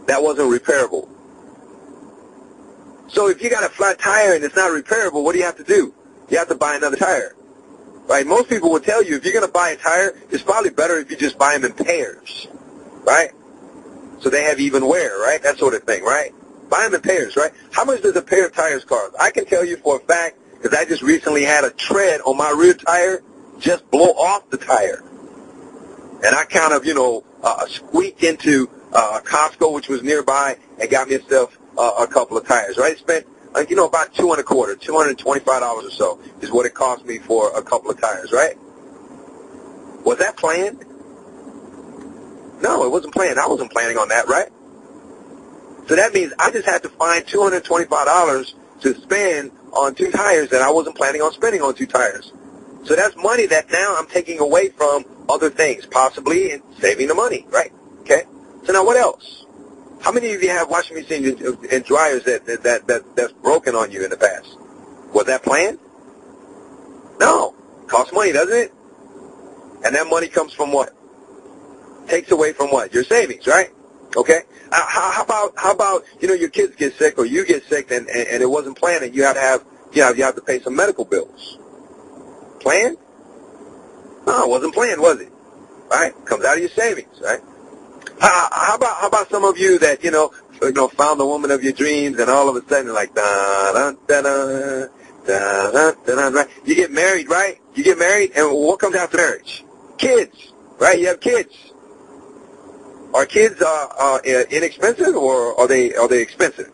that wasn't repairable. So if you got a flat tire and it's not repairable, what do you have to do? You have to buy another tire. Right? Most people will tell you if you're going to buy a tire, it's probably better if you just buy them in pairs. Right? So they have even wear, right? That sort of thing, right? Buy them in pairs, right? How much does a pair of tires cost? I can tell you for a fact, because I just recently had a tread on my rear tire just blow off the tire. And I kind of, squeaked into Costco, which was nearby, and got myself a couple of tires, right? Spent, about $225 or so is what it cost me for a couple of tires, right? Was that planned? No, it wasn't planned. I wasn't planning on that, right? So that means I just had to find $225 to spend on 2 tires that I wasn't planning on spending on 2 tires. So that's money that now I'm taking away from other things, possibly in saving the money, right? Okay? So now what else? How many of you have washing machines and dryers that's broken on you in the past? Was that planned? No. Costs money, doesn't it? And that money comes from what? Takes away from what? Your savings, right? Okay? How about your kids get sick or you get sick and it wasn't planned and you have to pay some medical bills. Planned? No, it wasn't planned, was it? Right? Comes out of your savings, right? How about some of you that, found the woman of your dreams and all of a sudden you're like, right? You get married, right? You get married and what comes after marriage? Kids, right? You have kids. Are kids inexpensive or are they expensive?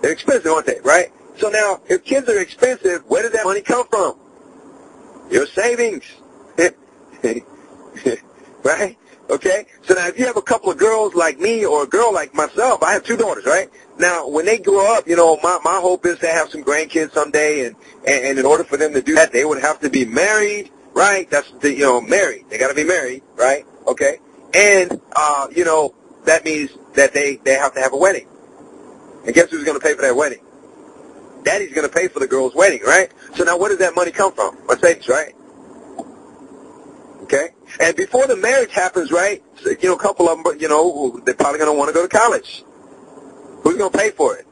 They're expensive, aren't they, right? So now, if kids are expensive, where does that money come from? Your savings. Right? Okay? So now if you have a couple of girls like me or a girl like myself, I have 2 daughters, right? Now, when they grow up, my hope is to have some grandkids someday, and in order for them to do that, they would have to be married, right? That's married. They got to be married, right? Okay? And, that means that they have to have a wedding. And guess who's going to pay for that wedding? Daddy's going to pay for the girl's wedding, right? So now where does that money come from? My savings, right? Okay? And before the marriage happens, right, a couple of them, they're probably going to want to go to college. Who's going to pay for it?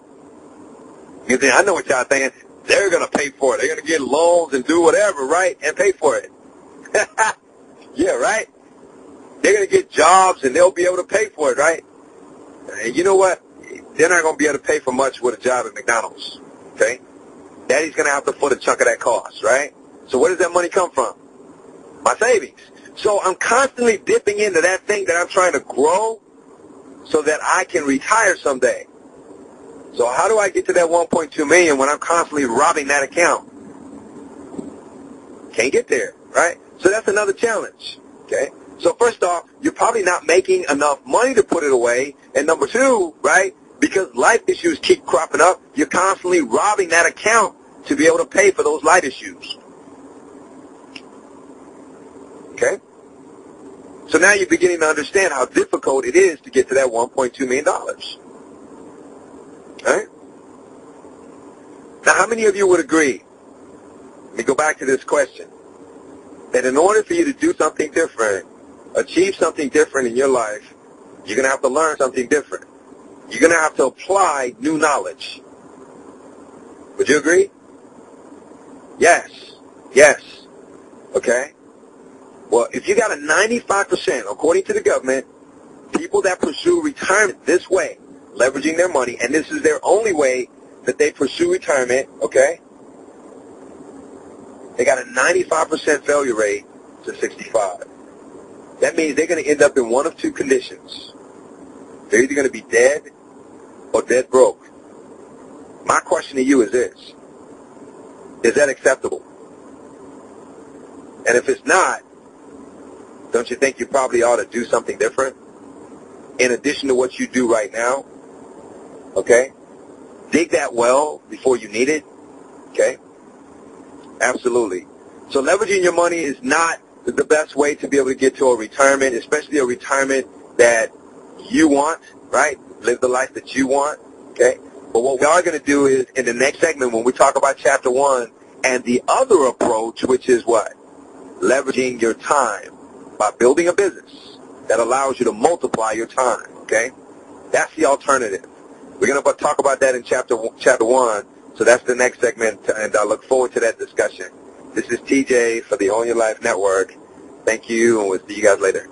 You think, I know what y'all thinking. They're going to pay for it. They're going to get loans and do whatever, right, and pay for it. Yeah, right? They're going to get jobs and they'll be able to pay for it, right? And you know what? They're not going to be able to pay for much with a job at McDonald's, okay? Daddy's going to have to foot a chunk of that cost, right? So where does that money come from? My savings. So I'm constantly dipping into that thing that I'm trying to grow so that I can retire someday. So how do I get to that $1.2 million when I'm constantly robbing that account? Can't get there, right? So that's another challenge, okay? So first off, you're probably not making enough money to put it away. And number 2, right, because life issues keep cropping up, you're constantly robbing that account to be able to pay for those life issues. Okay? So now you're beginning to understand how difficult it is to get to that $1.2 million. Right? Now, how many of you would agree? Let me go back to this question. That in order for you to do something different, achieve something different in your life, you're going to have to learn something different. You're going to have to apply new knowledge. Would you agree? Yes. Yes. Okay? Well, if you got a 95%, according to the government, people that pursue retirement this way, leveraging their money, and this is their only way that they pursue retirement, okay? They got a 95% failure rate to 65. That means they're going to end up in one of 2 conditions. They're either going to be dead or dead broke. My question to you is this. Is that acceptable? And if it's not, don't you think you probably ought to do something different in addition to what you do right now? Okay? Dig that well before you need it. Okay? Absolutely. So leveraging your money is not the best way to be able to get to a retirement, especially a retirement that you want, right? Live the life that you want. Okay? But what we are going to do is in the next segment when we talk about Chapter 1 and the other approach, which is what? Leveraging your time by building a business that allows you to multiply your time, okay? That's the alternative. We're going to talk about that in chapter 1. So that's the next segment, and I look forward to that discussion. This is TJ for the Own Your Life Network. Thank you, and we'll see you guys later.